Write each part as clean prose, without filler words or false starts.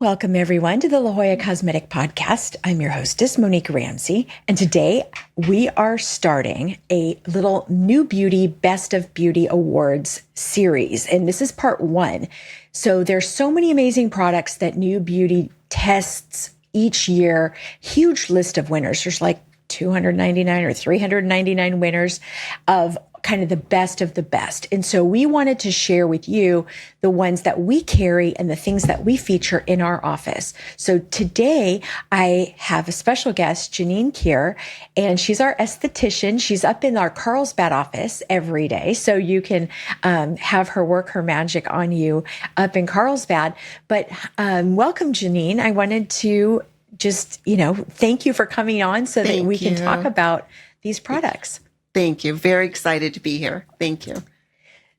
Welcome, everyone, to the La Cosmetic podcast. I'm your hostess, Monique Ramsey, and today we are starting a little NewBeauty Best of Beauty Awards series, and this is part one. So there's so many amazing products that NewBeauty tests each year. Huge list of winners. There's like 299 or 399 winners of kind of the best of the best. And so we wanted to share with you the ones that we carry and the things that we feature in our office. So today I have a special guest, Janine here, and she's our esthetician. She's up in our Carlsbad office every day. So you can have her work her magic on you up in Carlsbad. But welcome, Janine. I wanted to just, thank you for coming on so that we can talk about these products. Thank you. Very excited to be here. Thank you.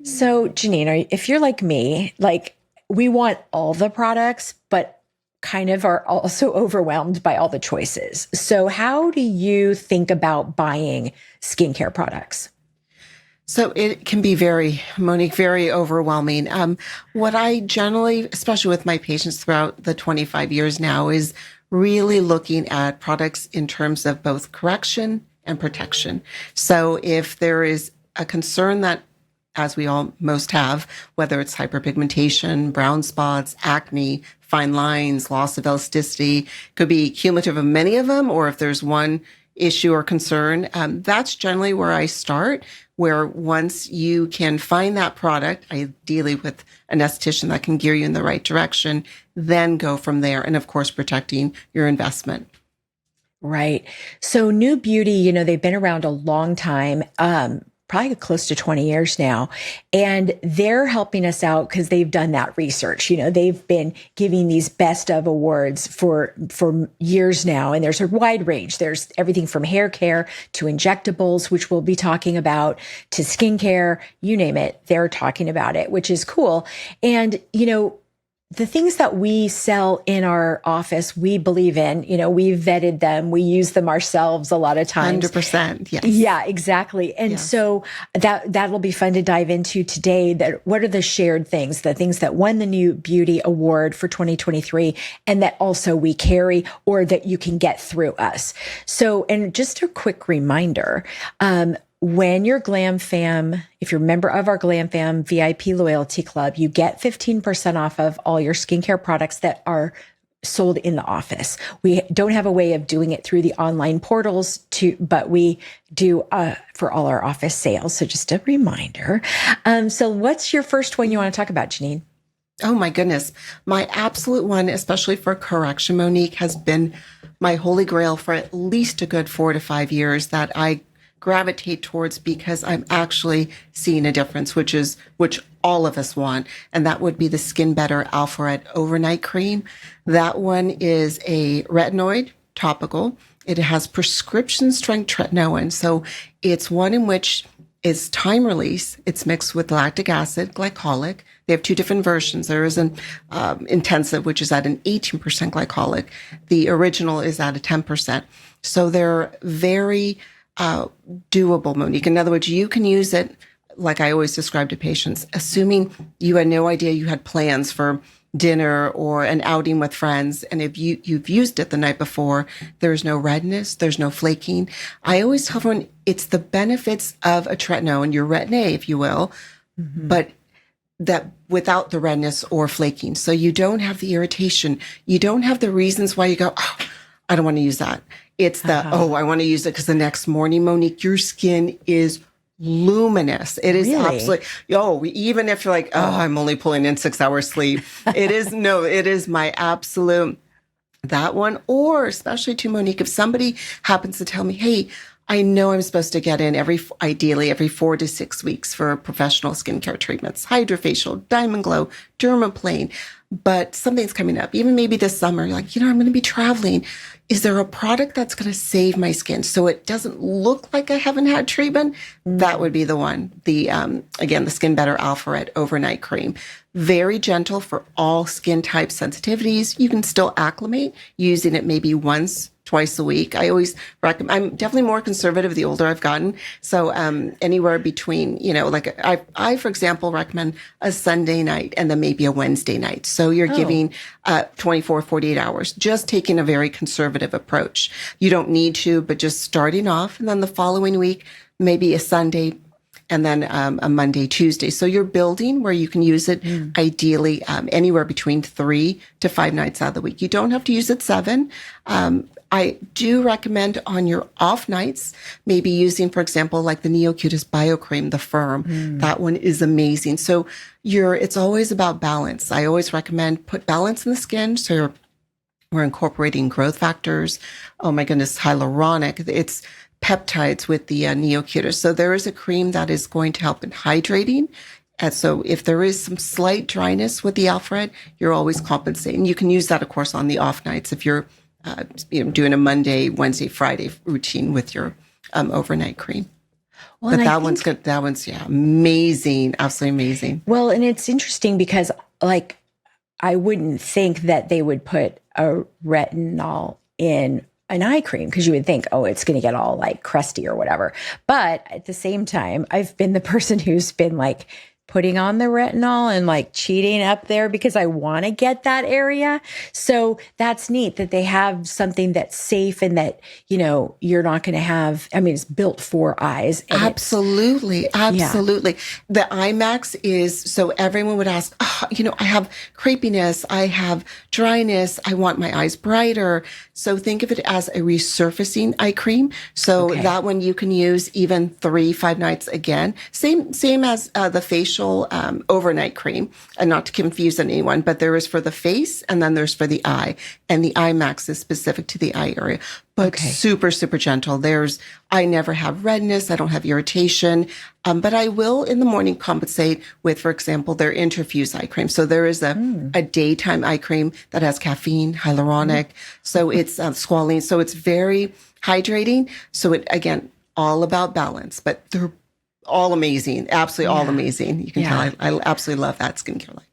So, Janine, if you're like me, we want all the products, but kind of are also overwhelmed by all the choices. So how do you think about buying skincare products? So it can be Monique, very overwhelming. What I generally, especially with my patients throughout the 25 years now, is really looking at products in terms of both correction and protection. So if there is a concern that, as we all most have, whether it's hyperpigmentation, brown spots, acne, fine lines, loss of elasticity, could be cumulative of many of them, or if there's one issue or concern, that's generally where I start, where once you can find that product, ideally with an esthetician that can gear you in the right direction, then go from there. And of course, protecting your investment. Right. So NewBeauty, they've been around a long time, probably close to 20 years now, and they're helping us out because they've done that research. They've been giving these best of awards for years now, and there's a wide range. There's everything from hair care to injectables, which we'll be talking about, to skincare, you name it. They're talking about it, which is cool. And, the things that we sell in our office, we believe in, we vetted them. We use them ourselves a lot of times. 100%. Yes. Yeah, exactly. And so that'll be fun to dive into today. That what are the shared things, the things that won the NewBeauty Award for 2023 and that also we carry or that you can get through us. So, and just a quick reminder, when you're GlamFam, if you're a member of our GlamFam VIP loyalty club, you get 15% off of all your skincare products that are sold in the office. We don't have a way of doing it through the online portals but we do for all our office sales. So just a reminder. So what's your first one you want to talk about, Janine? Oh my goodness. My absolute one, especially for correction, Monique, has been my holy grail for at least a good 4 to 5 years that I gravitate towards because I'm actually seeing a difference, which all of us want. And that would be the SkinBetter Alpha Red Overnight Cream. That one is a retinoid topical. It has prescription strength tretinoin. So it's one in which is time release. It's mixed with lactic acid, glycolic. They have two different versions. There is an intensive, which is at an 18% glycolic. The original is at a 10%. So they're very doable, Monique. In other words, you can use it, like I always describe to patients, assuming you had no idea you had plans for dinner or an outing with friends. And if you've used it the night before, there's no redness, there's no flaking. I always tell everyone it's the benefits of a tretinoin, your retin-A, if you will, but that without the redness or flaking. So you don't have the irritation. You don't have the reasons why you go, oh, I don't want to use that. It's I want to use it because the next morning, Monique, your skin is luminous. It is absolutely, even if you're like, I'm only pulling in 6 hours sleep. It is my absolute, that one. Or especially to Monique, if somebody happens to tell me, hey, I know I'm supposed to get in ideally every 4 to 6 weeks for professional skincare treatments, hydrofacial, diamond glow, dermaplaning, but something's coming up. Even maybe this summer, you're like, I'm going to be traveling. Is there a product that's going to save my skin so it doesn't look like I haven't had treatment? That would be the one. The again, the SkinBetter Alpha Red Overnight Cream. Very gentle for all skin type sensitivities. You can still acclimate using it maybe once, twice a week. I always recommend, I'm definitely more conservative the older I've gotten. So, anywhere between, like I, for example, recommend a Sunday night and then maybe a Wednesday night. So you're giving, 24, 48 hours, just taking a very conservative approach. You don't need to, but just starting off. And then the following week, maybe a Sunday and then a Monday, Tuesday. So you're building where you can use it ideally anywhere between 3 to 5 nights out of the week. You don't have to use it 7. I do recommend on your off nights, maybe using, for example, like the NeoCutis Bio Cream, the Firm. That one is amazing. So it's always about balance. I always recommend put balance in the skin. So we're incorporating growth factors. Oh my goodness, hyaluronic. It's peptides with the NeoCutis. So there is a cream that is going to help in hydrating. And so if there is some slight dryness with the Alfred, you're always compensating. You can use that, of course, on the off nights if you're doing a Monday, Wednesday, Friday routine with your overnight cream. Well, but that one's good. That one's amazing, absolutely amazing. Well, and it's interesting because I wouldn't think that they would put a retinol in an eye cream because you would think, oh, it's going to get all crusty or whatever. But at the same time, I've been the person who's been putting on the retinol and cheating up there because I want to get that area. So that's neat that they have something that's safe and that, you're not going to have, it's built for eyes. Absolutely. Absolutely. Yeah. The IMAX is, so everyone would ask, I have crepiness. I have dryness. I want my eyes brighter. So think of it as a resurfacing eye cream. So that one you can use even 3-5 nights again. Same as the facial overnight cream, and not to confuse anyone, but there is for the face and then there's for the eye, and the eye max is specific to the eye area, but super, super gentle. I never have redness. I don't have irritation. But I will in the morning compensate with, for example, their Interfuse eye cream. So there is a daytime eye cream that has caffeine, hyaluronic. So it's squalene. So it's very hydrating. So it, again, all about balance, but they're all amazing. Absolutely all amazing. You can tell I absolutely love that skincare line.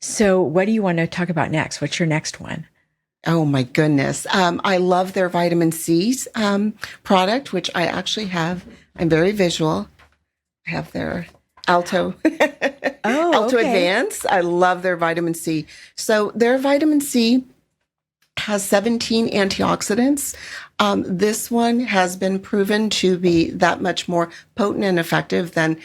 So what do you want to talk about next? What's your next one? Oh my goodness. I love their vitamin C product, which I actually have. I'm very visual. I have their Alto Advance. I love their vitamin C. So their vitamin C has 17 antioxidants. This one has been proven to be that much more potent and effective than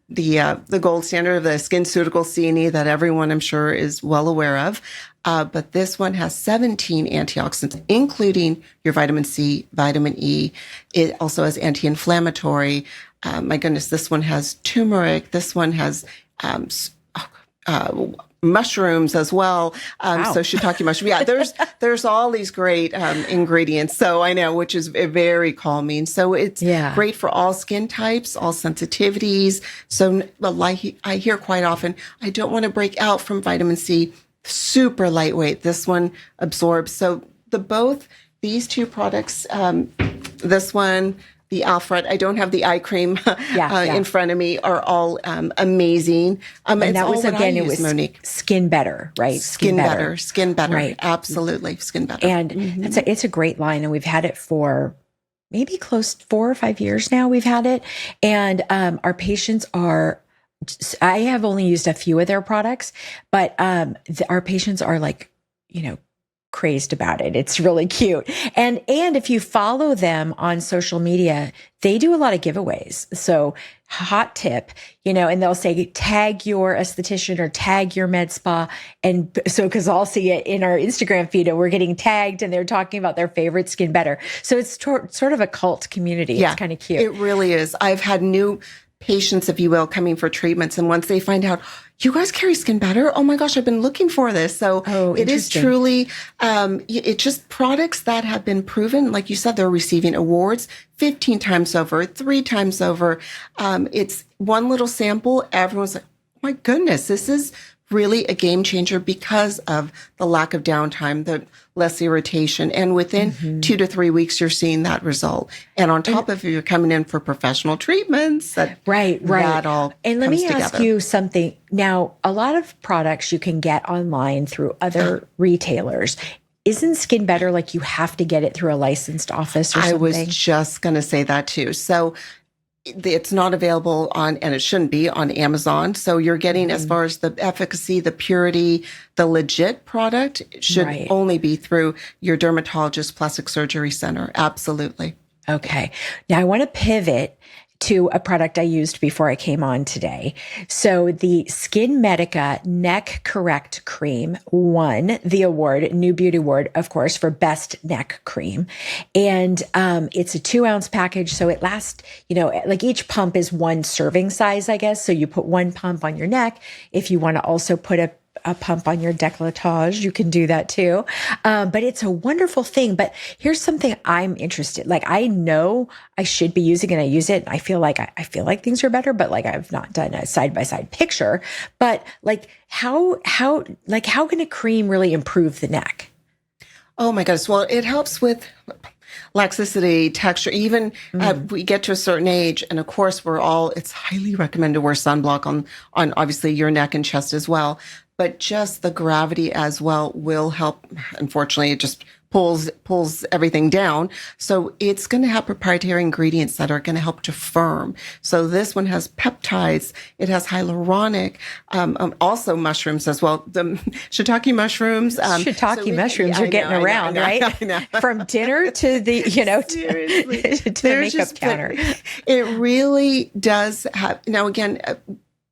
the gold standard of the SkinCeutical C&E that everyone I'm sure is well aware of. But this one has 17 antioxidants, including your vitamin C, vitamin E. It also has anti-inflammatory. My goodness, this one has turmeric. This one has mushrooms as well. Wow. So shiitake mushroom. Yeah, there's all these great ingredients. So I know, which is very calming. So it's great for all skin types, all sensitivities. So I hear quite often, I don't want to break out from vitamin C. Super lightweight. This one absorbs. So these two products, this one, the Alfred, I don't have the eye cream in front of me, are all amazing. And that was, again, it was Monique. SkinBetter, right? SkinBetter. Right. Absolutely. SkinBetter. And it's a great line. And we've had it for maybe close to 4 or 5 years now. We've had it. And our patients I have only used a few of their products, but our patients are crazed about it. It's really cute. And if you follow them on social media, they do a lot of giveaways. So hot tip, and they'll say, tag your esthetician or tag your med spa. And so, cause I'll see it in our Instagram feed and we're getting tagged and they're talking about their favorite SkinBetter. So it's sort of a cult community. Yeah, it's kind of cute. It really is. I've had new patients, if you will, coming for treatments. And once they find out, you guys carry SkinBetter? Oh my gosh, I've been looking for this. So it is truly, it's just products that have been proven. Like you said, they're receiving awards 15 times over, 3 times over. It's one little sample. Everyone's like, oh my goodness, this is really a game changer because of the lack of downtime, the less irritation. And within 2 to 3 weeks, you're seeing that result. And on top of it, you're coming in for professional treatments. That all And let me together. ask you something. Now, a lot of products you can get online through other retailers. isn't SkinBetter like you have to get it through a licensed office or something? I was just going to say that too. So it's not available on, and it shouldn't be on Amazon. So you're getting, as far as the efficacy, the purity, the legit product should only be through your dermatologist, plastic surgery center. Absolutely. Okay. Now I want to pivot to a product I used before I came on today. So the SkinMedica Neck Correct Cream won the award, NewBeauty Award, of course, for best neck cream. And it's a 2-ounce package. So it lasts, like each pump is 1 serving size, I guess. So you put 1 pump on your neck. If you want to also put a pump on your décolletage, you can do that too. But it's a wonderful thing. But here's something I'm interested. Like, I know I should be using it. I use it. I feel like things are better, but like I've not done a side-by-side picture. But like how can a cream really improve the neck? Oh my goodness. Well, it helps with laxicity, texture, even we get to a certain age. And of course, it's highly recommended to wear sunblock on obviously your neck and chest as well. But just the gravity as well will help. Unfortunately, it just pulls everything down. So it's going to have proprietary ingredients that are going to help to firm. So this one has peptides. It has hyaluronic, also mushrooms as well. The shiitake mushrooms. Mushrooms are getting around, right? I know. From dinner to the, to the makeup counter. It really does have, now again,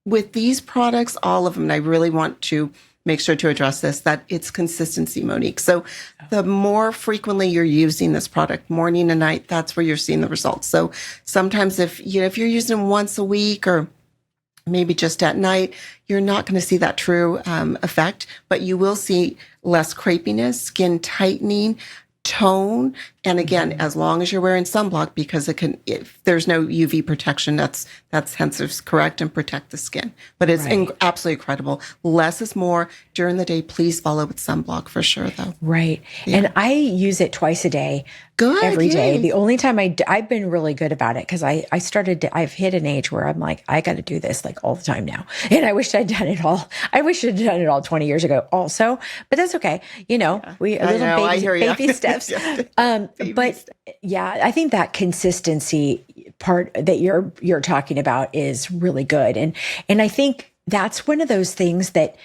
with these products, all of them, and I really want to make sure to address this, that it's consistency, Monique. So the more frequently you're using this product, morning and night, that's where you're seeing the results. So sometimes if you're using them once a week or maybe just at night, you're not going to see that true effect, but you will see less crepiness, skin tightening, tone. And again, as long as you're wearing sunblock, because if there's no UV protection, that's hence it's correct and protect the skin. But it's absolutely incredible. Less is more. During the day, please follow with sunblock for sure, though. Right. Yeah. And I use it twice a day. Good. Every day. The only time I've been really good about it because I've hit an age where I'm like, I got to do this like all the time now. And I wish I'd done it all. I wish I'd done it all 20 years ago also, but that's okay. Baby steps. But yeah, I think that consistency part that you're talking about is really good. And I think that's one of those things that,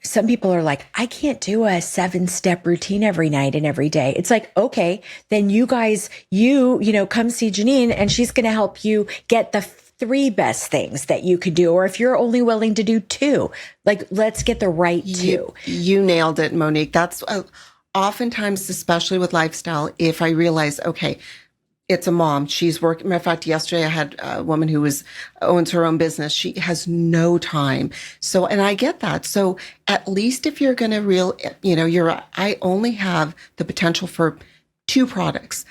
some people are like, I can't do a 7-step routine every night and every day. It's like, okay, then you guys, come see Janine and she's going to help you get the 3 best things that you could do. Or if you're only willing to do 2, like, let's get the right 2. You nailed it, Monique. That's oftentimes, especially with lifestyle, if I realize, okay, it's a mom. She's working. Matter of fact, yesterday I had a woman who owns her own business. She has no time. So, and I get that. So at least if you're going to I only have the potential for 2 products.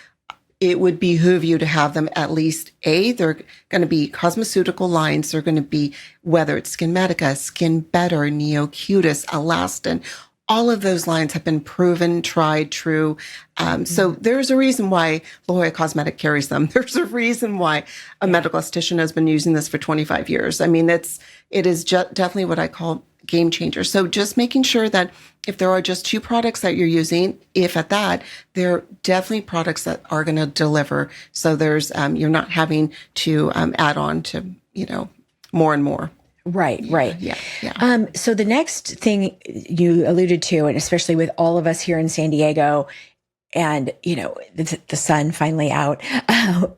It would behoove you to have them at least they're going to be cosmeceutical lines. They're going to be, whether it's SkinMedica, SkinBetter, NeoCutis, Elastin. All of those lines have been proven, tried, true. So there's a reason why La Jolla Cosmetic carries them. There's a reason why a medical esthetician has been using this for 25 years. I mean, it is definitely what I call game changer. So just making sure that if there are just 2 products that you're using, if at that, they're definitely products that are going to deliver. So there's, you're not having to add on to, more and more. Right. Yeah. So the next thing you alluded to, and especially with all of us here in San Diego and, the sun finally out,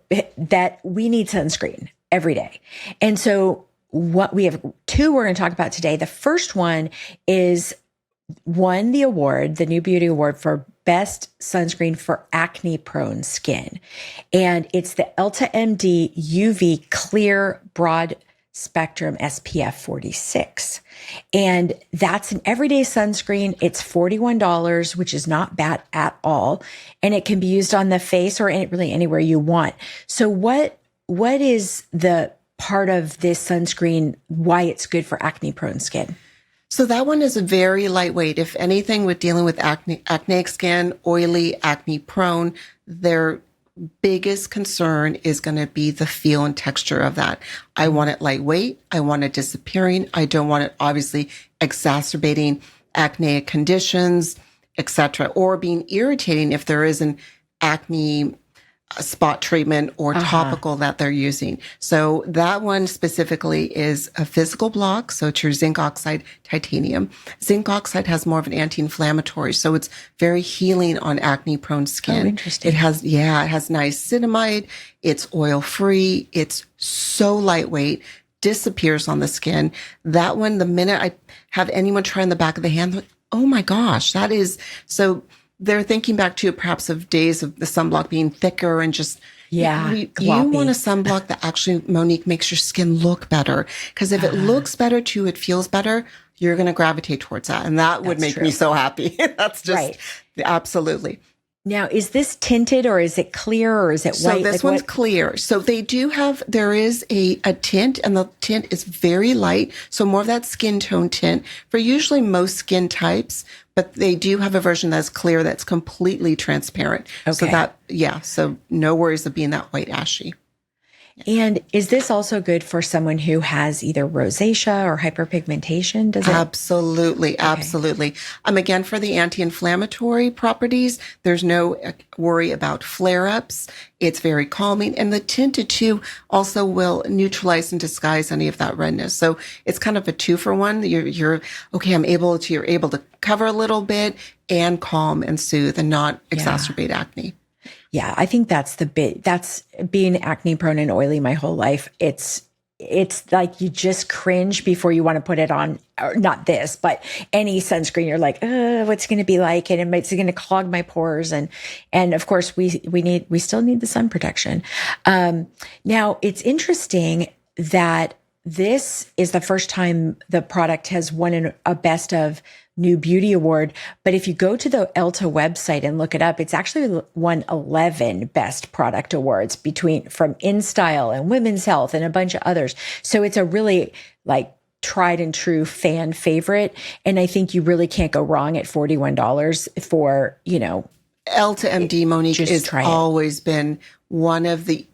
that we need sunscreen every day. And so what we have 2 we're going to talk about today. The first one is won the award, the NewBeauty Award for best sunscreen for acne-prone skin. And it's the EltaMD UV Clear Broad Spectrum SPF 46. And that's an everyday sunscreen. It's $41, which is not bad at all. And it can be used on the face or really anywhere you want. So what is the part of this sunscreen, why it's good for acne-prone skin? So that one is very lightweight. If anything, with dealing with acneic skin, oily, acne-prone, their biggest concern is going to be the feel and texture of that. I want it lightweight. I want it disappearing. I don't want it obviously exacerbating acneic conditions. etc., or being irritating if there is an acne spot treatment or topical that they're using. So that one specifically is a physical block. So it's your zinc oxide titanium. Zinc oxide has more of an anti-inflammatory. So it's very healing on acne prone skin. Oh, interesting. It has niacinamide. It's oil free. It's so lightweight, disappears on the skin. That one, the minute I have anyone try on the back of the hand, like, oh my gosh, that is so. They're thinking back to perhaps of days of the sunblock being thicker and just, you want a sunblock that actually, Monique, makes your skin look better. Because if it looks better too, it feels better, you're going to gravitate towards that. And that would make me so happy. That's just absolutely. Now, is this tinted or is it clear or is it white? So this one's clear. So they do have, there is a tint, and the tint is very light. So more of that skin tone tint for usually most skin types, but they do have a version that's clear, that's completely transparent. Okay. So no worries of being that white ashy. And is this also good for someone who has either rosacea or hyperpigmentation? Does it? Absolutely. Absolutely. Again, for the anti-inflammatory properties, there's no worry about flare-ups. It's very calming. And the tinted too also will neutralize and disguise any of that redness. So it's kind of a 2-for-1. You're able to cover a little bit and calm and soothe and not exacerbate acne. Yeah, I think that's that's being acne prone and oily my whole life. It's like you just cringe before you want to put it on, or not this, but any sunscreen. You're like, what's going to be like? And it's going to clog my pores. And of course we still need the sun protection. Now it's interesting that this is the first time the product has won a Best of NewBeauty award. But if you go to the Elta website and look it up, it's actually won 11 best product awards from InStyle and Women's Health and a bunch of others. So it's a really like tried and true fan favorite. And I think you really can't go wrong at $41 for, EltaMD, Monique, has always been one of the,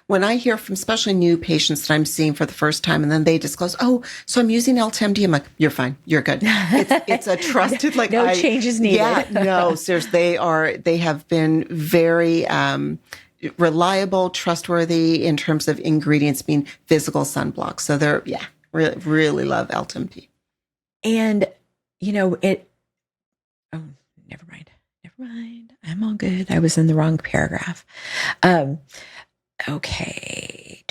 when I hear from especially new patients that I'm seeing for the first time, and then they disclose, so I'm using EltaMD. I'm like, you're fine. You're good. It's a trusted, like, no changes needed. Yeah, no, seriously, they have been very, reliable, trustworthy in terms of ingredients being physical sunblock. So they're, really, really love EltaMD. And, never mind. I'm all good. I was in the wrong paragraph. Okay.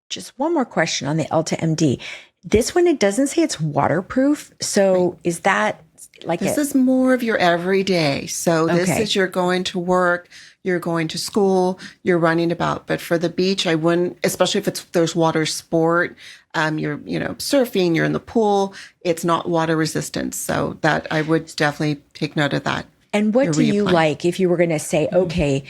Just one more question on the EltaMD. This one, it doesn't say it's waterproof. So is that like this is more of your everyday. So this is, you're going to work, you're going to school, you're running about. But for the beach, I wouldn't, especially if there's water sport, you're, surfing, you're in the pool, it's not water resistant. So that I would definitely take note of that. And what do you like if you were going to say, okay,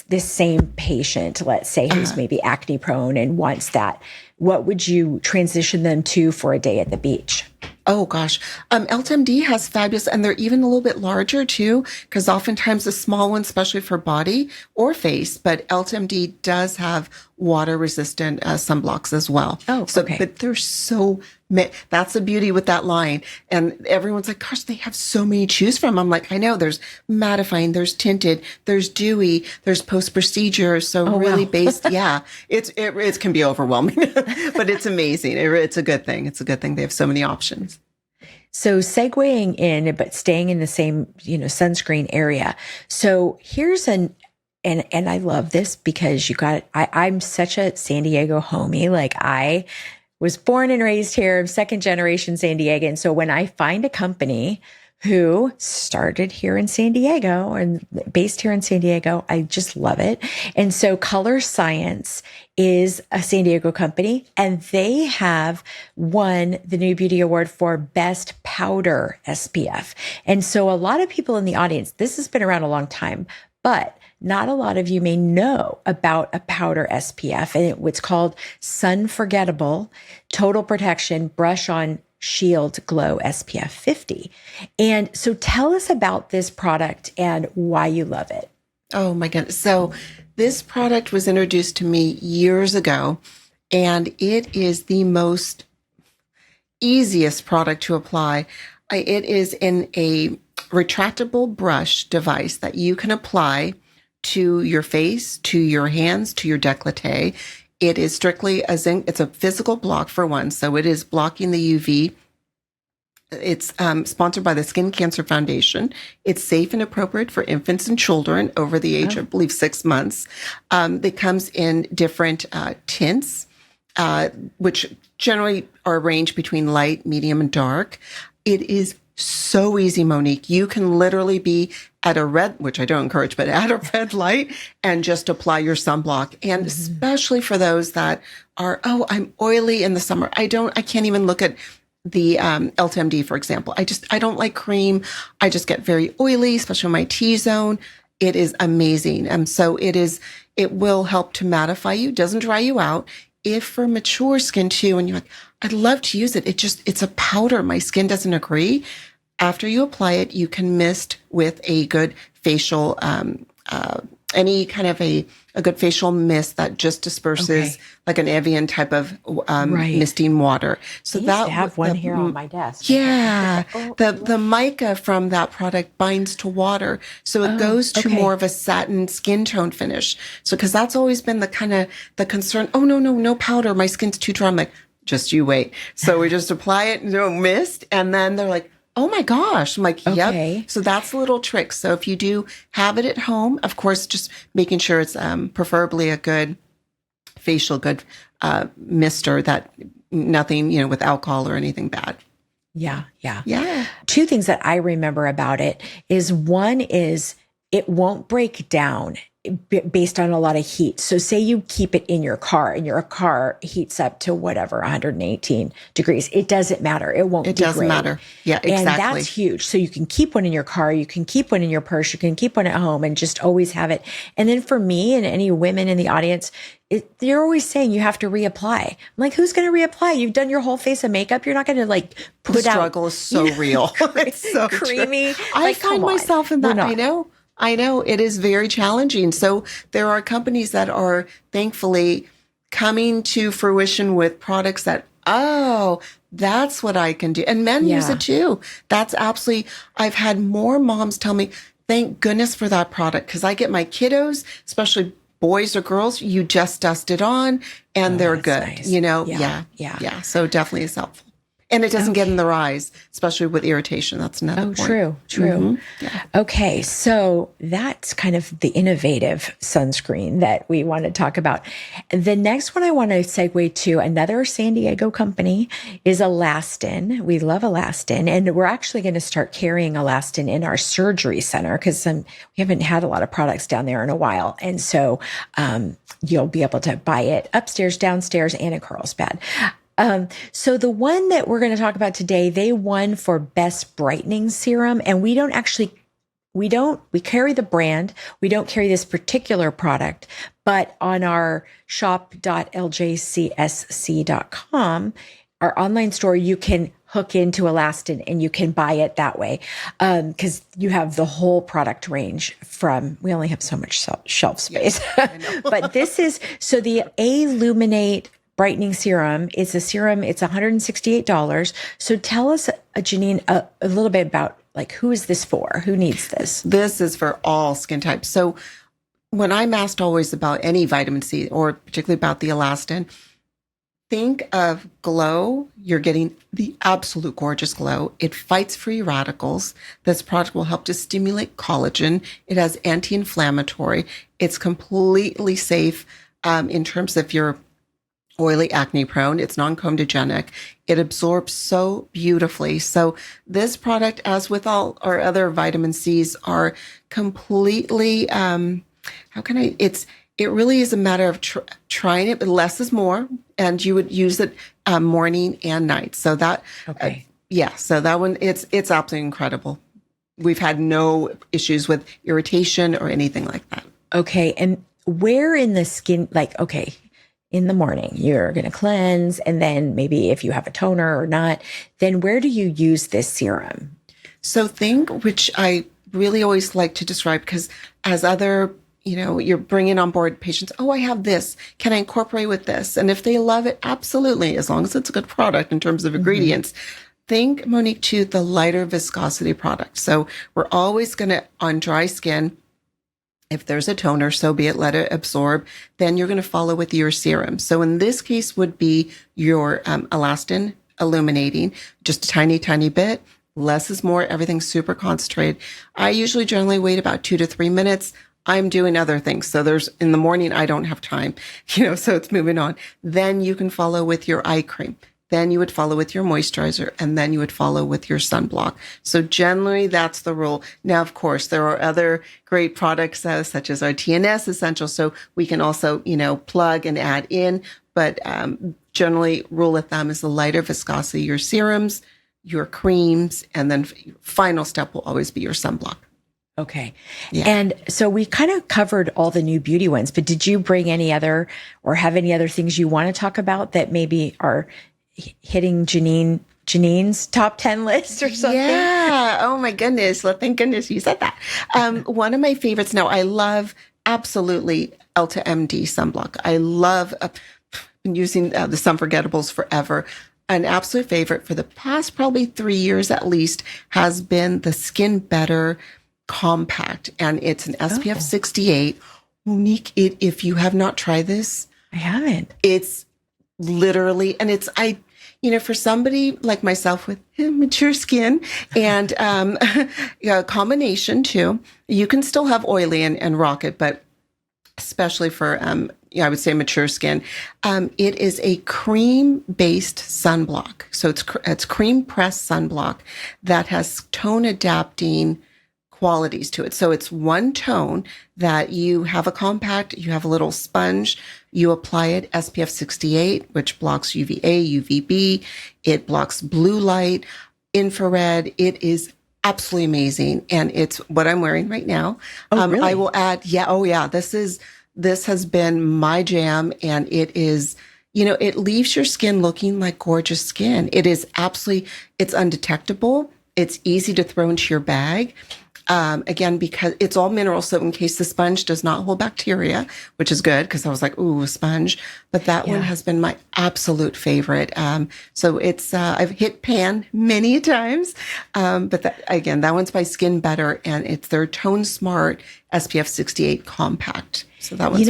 this same patient, let's say, who's maybe acne prone and wants that, what would you transition them to for a day at the beach? Oh gosh. EltaMD has fabulous, and they're even a little bit larger too, because oftentimes the small ones, especially for body or face, but EltaMD does have water resistant sunblocks as well. Oh, so, okay. But there's so many, that's the beauty with that line. And everyone's like, gosh, they have so many to choose from. I'm like, I know, there's mattifying, there's tinted, there's dewy, there's post-procedure. So based, it can be overwhelming, but it's amazing. It's a good thing. It's a good thing. They have so many options. So segueing in, but staying in the same, sunscreen area. So here's and I love this because I'm such a San Diego homie. Like I was born and raised here, I'm second generation San Diegan. So when I find a company who started here in San Diego and based here in San Diego, I just love it. And so Color Science is a San Diego company, and they have won the NewBeauty Award for Best Powder SPF. And so a lot of people in the audience, this has been around a long time, but not a lot of you may know about a powder SPF, and it's called Sun Forgettable Total Protection Brush On Shield Glow SPF 50. And so tell us about this product and why you love it. Oh my goodness. So this product was introduced to me years ago, and it is the most, easiest product to apply. It is in a retractable brush device that you can apply to your face, to your hands, to your décolleté. It is strictly a zinc. It's a physical block for one, so it is blocking the UV. It's sponsored by the Skin Cancer Foundation. It's safe and appropriate for infants and children over the age of, I believe, 6 months. It comes in different tints, which generally are ranged between light, medium, and dark. It is so easy, Monique. You can literally be at a red, which I don't encourage, but at a red light and just apply your sunblock. And especially for those that are, oh, I'm oily in the summer. I can't even look at the EltaMD, for example. I don't like cream. I just get very oily, especially in my T-zone. It is amazing. So it will help to mattify you, doesn't dry you out. If for mature skin too, and you're like, I'd love to use it. It's a powder. My skin doesn't agree. After you apply it, you can mist with a good facial, any kind of a good facial mist that just disperses like an Evian type of misting water. So I used to have one here on my desk. Yeah. The mica from that product binds to water. So it goes to more of a satin skin tone finish. So, cause that's always been the concern. Oh, no powder. My skin's too dry. I'm like, just you wait. So we just apply it, mist. And then they're like, oh my gosh. I'm like, yep. Okay. So that's a little trick. So if you do have it at home, of course, just making sure it's preferably a good facial, good mister, that nothing, with alcohol or anything bad. Yeah. Yeah. Two things that I remember about it is, one is it won't break down based on a lot of heat. So say you keep it in your car and your car heats up to whatever, 118 degrees. It doesn't matter. It won't degrade. It doesn't matter. Yeah, exactly. And that's huge. So you can keep one in your car. You can keep one in your purse. You can keep one at home and just always have it. And then for me and any women in the audience, you're always saying you have to reapply. I'm like, who's going to reapply? You've done your whole face of makeup. You're not going to put the struggle is so real. It's so creamy. I find myself in that. I know it is very challenging. So there are companies that are thankfully coming to fruition with products that, oh, that's what I can do. And men use it too. That's absolutely, I've had more moms tell me, thank goodness for that product. Cause I get my kiddos, especially boys or girls, you just dust it on and they're good. Nice. Yeah. So definitely is helpful. And it doesn't get in their eyes, especially with irritation. That's another point. True. Mm-hmm. Yeah. Okay. So that's kind of the innovative sunscreen that we want to talk about. The next one I want to segue to, another San Diego company, is Alastin. We love Alastin. And we're actually going to start carrying Alastin in our surgery center because we haven't had a lot of products down there in a while. And so you'll be able to buy it upstairs, downstairs, and in Carlsbad. So the one that we're going to talk about today, they won for best brightening serum, and we carry the brand. We don't carry this particular product, but on our shop.ljcsc.com, our online store, you can hook into Alastin and you can buy it that way. Cause you have the whole product range we only have so much shelf space, but this is, so the Illuminate brightening serum is a serum. It's $168. So tell us, Janine, a little bit about who is this for? Who needs this? This is for all skin types. So when I'm asked always about any vitamin C, or particularly about the Alastin, think of glow. You're getting the absolute gorgeous glow. It fights free radicals. This product will help to stimulate collagen. It has anti-inflammatory. It's completely safe in terms of your oily, acne prone. It's non-comedogenic. It absorbs so beautifully. So this product, as with all our other vitamin C's, are completely, it really is a matter of trying it, but less is more. And you would use it morning and night. So that, so that one, it's absolutely incredible. We've had no issues with irritation or anything like that. Okay. And where in the skin, in the morning, you're going to cleanse. And then maybe if you have a toner or not, then where do you use this serum? So which I really always like to describe, because as other, you're bringing on board patients. Oh, I have this. Can I incorporate with this? And if they love it, absolutely, as long as it's a good product in terms of ingredients. Think, Monique, too, the lighter viscosity product. So we're always going to, on dry skin, if there's a toner, so be it, let it absorb. Then you're going to follow with your serum. So in this case would be your elastin illuminating, just a tiny, tiny bit. Less is more. Everything's super concentrated. I usually generally wait about 2 to 3 minutes. I'm doing other things. So in the morning, I don't have time, so it's moving on. Then you can follow with your eye cream. Then you would follow with your moisturizer, and then you would follow with your sunblock. So generally, that's the rule. Now, of course, there are other great products such as our TNS Essentials. So we can also, plug and add in. But generally, rule of thumb is the lighter viscosity, your serums, your creams, and then final step will always be your sunblock. Okay. Yeah. And so we kind of covered all the NewBeauty ones, but did you bring any other or have any other things you want to talk about that maybe are hitting Janine's top 10 list or something? Yeah. Oh my goodness. Well, thank goodness you said that. One of my favorites. Now, I love absolutely EltaMD sunblock. I love been using the Sunforgettables forever. An absolute favorite for the past probably 3 years at least has been the SkinBetter Compact, and it's an SPF 68. Monique, if you have not tried this, I haven't. It's literally, and for somebody like myself with mature skin and a combination too, you can still have oily and rock it, but especially for I would say mature skin, it is a cream-based sunblock. So it's cream-pressed sunblock that has tone-adapting qualities to it. So it's one tone that you have a compact, you have a little sponge, you apply it SPF 68, which blocks UVA, UVB, it blocks blue light, infrared. It is absolutely amazing. And it's what I'm wearing right now. Oh, really? I will add, this has been my jam, and it is, it leaves your skin looking like gorgeous skin. It is it's undetectable. It's easy to throw into your bag. Again, because it's all mineral. So in case the sponge does not hold bacteria, which is good, because I was like, ooh, a sponge. But that one has been my absolute favorite. So it's, I've hit pan many times. But that one's by SkinBetter, and it's their Tone Smart SPF 68 compact. So that one's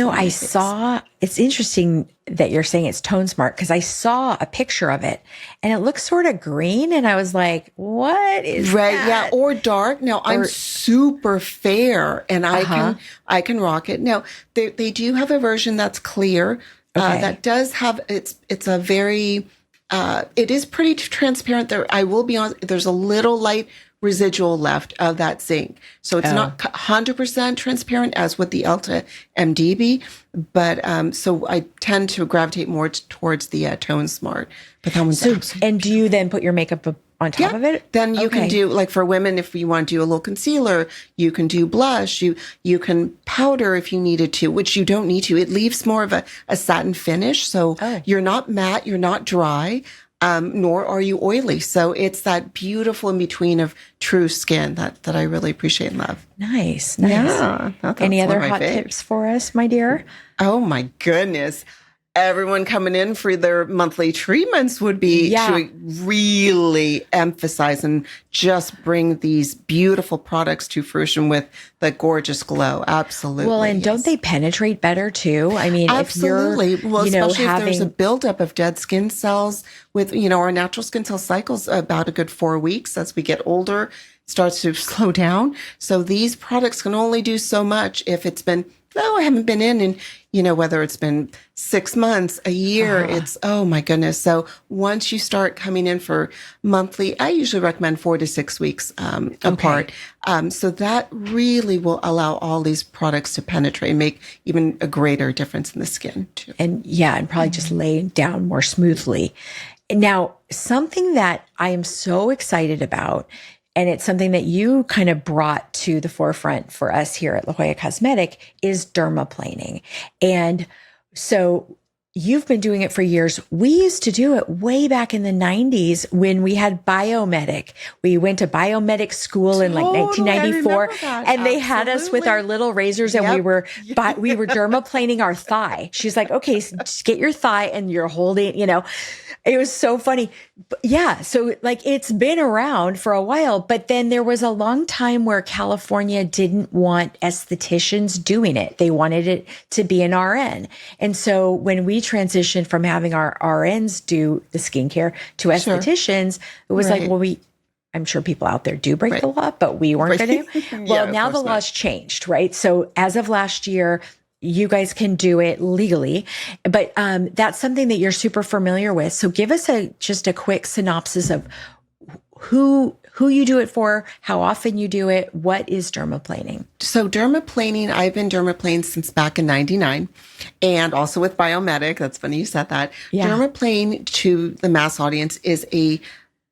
it's interesting that you're saying it's Tone Smart, because I saw a picture of it and it looks sort of green. And I was like, what is that? Yeah. Or dark. Now I'm super fair, and I can rock it. Now they do have a version that's clear. That does have, it's a very, it is pretty transparent there. I will be honest, there's a little light residual left of that zinc. So it's not 100% transparent as with the EltaMD be, but so I tend to gravitate more towards the Tone Smart. But that one's and do you then put your makeup on top of it? Then you can do, like for women, if you want to do a little concealer, you can do blush, you can powder if you needed to, which you don't need to. It leaves more of a satin finish. So you're not matte, you're not dry. Nor are you oily. So it's that beautiful in between of true skin that I really appreciate and love. Nice. Yeah. Any other hot tips for us, my dear? Oh my goodness. Everyone coming in for their monthly treatments would be to really emphasize and just bring these beautiful products to fruition with the gorgeous glow. Absolutely. Well, and don't they penetrate better too? I mean, absolutely. If you're, especially if there's a buildup of dead skin cells with, our natural skin cell cycles about a good 4 weeks. As we get older, it starts to slow down. So these products can only do so much if it's been, I haven't been in, and whether it's been 6 months, a year, it's, oh my goodness. So once you start coming in for monthly, I usually recommend 4 to 6 weeks apart. So that really will allow all these products to penetrate and make even a greater difference in the skin too. And probably just lay down more smoothly. Now, something that I am so excited about, and it's something that you kind of brought to the forefront for us here at La Jolla Cosmetic, is dermaplaning. And so you've been doing it for years. We used to do it way back in the 90s when we had biomedic. We went to biomedic school in like 1994 and they had us with our little razors and we were dermaplaning our thigh. She's like, okay, so just get your thigh and you're holding, it was so funny. Yeah. So like it's been around for a while, but then there was a long time where California didn't want estheticians doing it. They wanted it to be an RN. And so when we transitioned from having our RNs do the skincare to estheticians, it was like, well, I'm sure people out there do break the law, but we weren't going to. Well, now the law's changed, right? So as of last year, you guys can do it legally, but that's something that you're super familiar with. So give us just a quick synopsis of who you do it for, how often you do it, what is dermaplaning? So dermaplaning, I've been dermaplaning since back in 99 and also with biomedic. That's funny you said that. Yeah. Dermaplaning to the mass audience is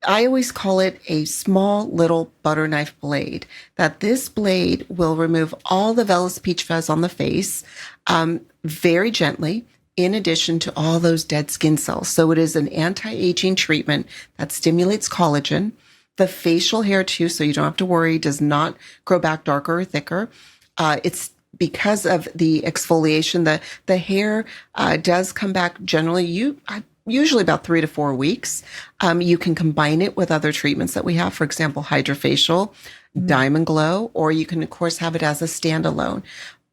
I always call it a small little butter knife blade, that this blade will remove all the vellus peach fuzz on the face very gently, in addition to all those dead skin cells. So it is an anti-aging treatment that stimulates collagen. The facial hair too, so you don't have to worry, does not grow back darker or thicker. It's because of the exfoliation, the hair does come back generally, usually about 3 to 4 weeks. You can combine it with other treatments that we have, for example, hydrofacial, Diamond Glow, or you can, of course, have it as a standalone.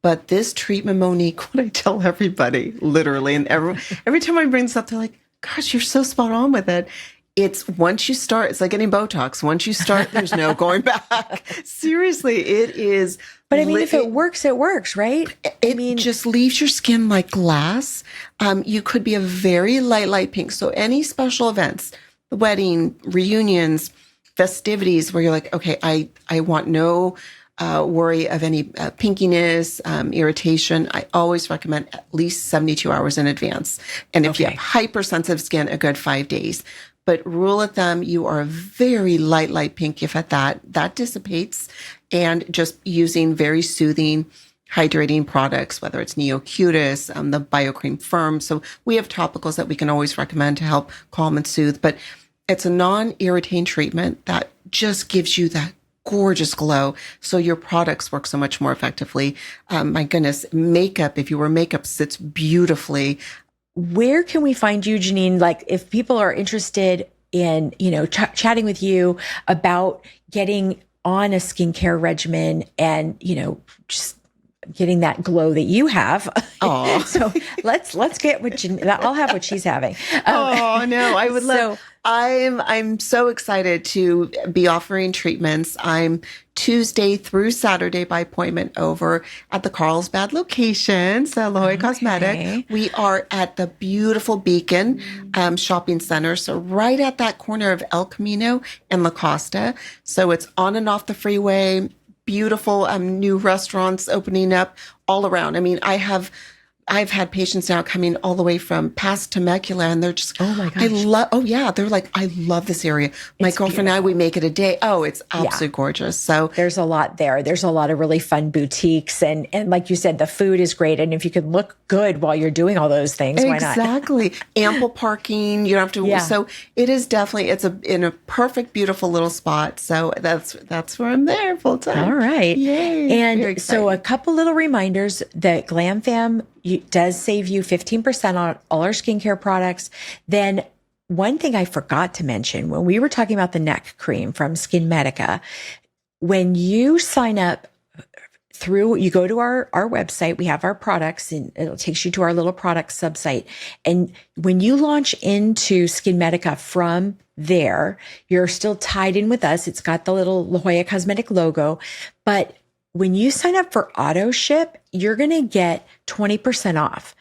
But this treatment, Monique, what I tell everybody, literally, and every time I bring this up, they're like, gosh, you're so spot on with it. It's once you start, it's like getting Botox. Once you start, there's no going back. Seriously, it is. But I mean, if it works, it works, right? It just leaves your skin like glass. You could be a very light pink. So any special events, the wedding, reunions, festivities, where you're like, okay, I want no worry of any pinkiness, irritation. I always recommend at least 72 hours in advance. And if you have hypersensitive skin, a good 5 days. But rule of thumb, you are a very light pink. If at that dissipates, and just using very soothing, hydrating products, whether it's Neo-Cutis, the BioCream Firm. So we have topicals that we can always recommend to help calm and soothe. But it's a non-irritating treatment that just gives you that gorgeous glow. So your products work so much more effectively. My goodness, makeup, if you wear makeup, sits beautifully. Where can we find you, Janine? Like if people are interested in, chatting with you about getting on a skincare regimen and, just getting that glow that you have. So let's get what I'll have what she's having. I would love. I'm so excited to be offering treatments. I'm Tuesday through Saturday by appointment over at the Carlsbad location, La+Jolla Cosmetic. We are at the beautiful Beacon shopping center. So right at that corner of El Camino and La Costa. So it's on and off the freeway. Beautiful new restaurants opening up all around. I mean, I've had patients now coming all the way from past Temecula, and they're just, oh my gosh. They're like, I love this area. My girlfriend and I, we make it a day. Oh, it's absolutely gorgeous. So there's a lot there. There's a lot of really fun boutiques. And like you said, the food is great. And if you can look good while you're doing all those things, why not? Exactly. Ample parking. You don't have to. So it is definitely, it's in a perfect, beautiful little spot. So that's where I'm there full time. All right. Yay. And so a couple little reminders that GlamFam does save you 15% on all our skincare products. Then one thing I forgot to mention when we were talking about the neck cream from SkinMedica, when you sign up you go to our website, we have our products and it takes you to our little product subsite. And when you launch into SkinMedica from there, you're still tied in with us. It's got the little La+Jolla+Cosmetic logo, but when you sign up for auto ship, you're going to get 20% off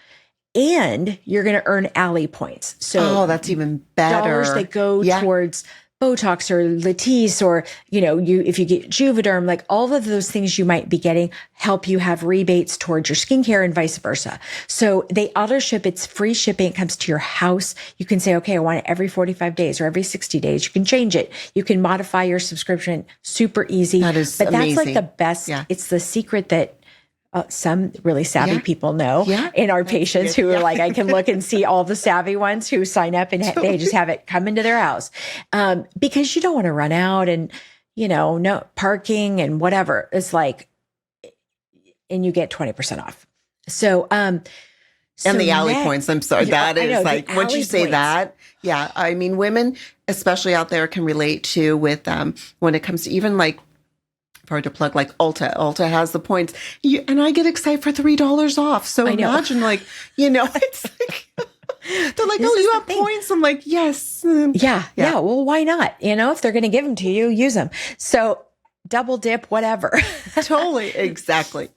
and you're going to earn Ally points. So that's even better. Dollars that go towards Botox or Latisse or, if you get Juvederm, like all of those things you might be getting help you have rebates towards your skincare and vice versa. So they auto ship, it's free shipping. It comes to your house. You can say, okay, I want it every 45 days or every 60 days. You can change it. You can modify your subscription. Super easy. That is But amazing. that's like the best. Yeah. It's the secret that some really savvy people know in our patients who are like, I can look and see all the savvy ones who sign up and they just have it come into their house. Because you don't want to run out and, no parking and whatever. It's like, and you get 20% off. So, and the alley points. I'm sorry. That is like, once you say that, I mean, women, especially out there, can relate to with, when it comes to even like, hard to plug, like Ulta. Ulta has the points, and I get excited for $3 off. So imagine, like, it's like they're like, "Oh, you have points." I'm like, "Yes, yeah." Well, why not? If they're going to give them to you, use them. So double dip, whatever. Totally, exactly.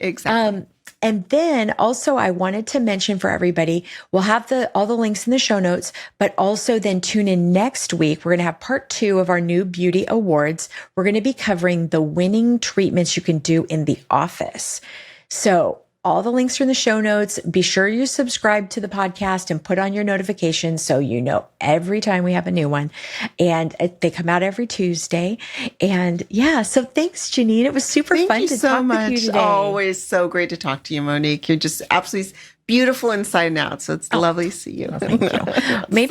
And then also I wanted to mention for everybody, we'll have all the links in the show notes, but also then tune in next week. We're going to have part 2 of our NewBeauty Awards. We're going to be covering the winning treatments you can do in the office. So all the links are in the show notes. Be sure you subscribe to the podcast and put on your notifications so you know every time we have a new one. And they come out every Tuesday. And so thanks, Janine. It was super fun to talk with you today. Always so great to talk to you, Monique. You're just absolutely beautiful inside and out. So it's lovely to see you. Well, thank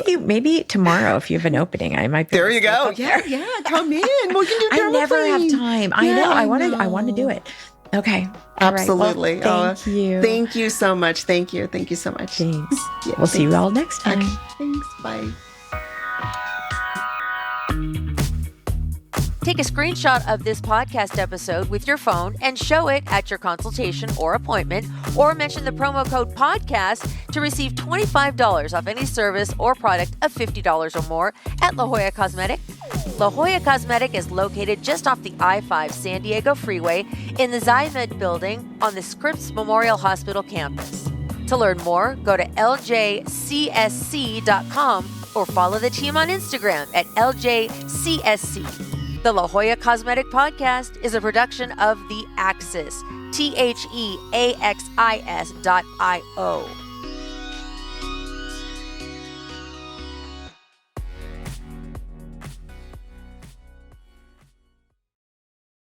you. Maybe tomorrow, if you have an opening, I might be. There you go. Yeah, come in. We can do dermaplaning. I never have time. I know. I want to do it. Okay. Absolutely. Right. Well, thank you. Thank you so much. Thank you. Thank you so much. Thanks. We'll see you all next time. Okay. Thanks. Bye. Take a screenshot of this podcast episode with your phone and show it at your consultation or appointment, or mention the promo code podcast to receive $25 off any service or product of $50 or more at La Jolla Cosmetic. La Jolla Cosmetic is located just off the I-5 San Diego freeway in the Zymed building on the Scripps Memorial Hospital campus. To learn more, go to ljcsc.com or follow the team on Instagram at LJCSC. The La Jolla Cosmetic Podcast is a production of The Axis, TheAxis.io.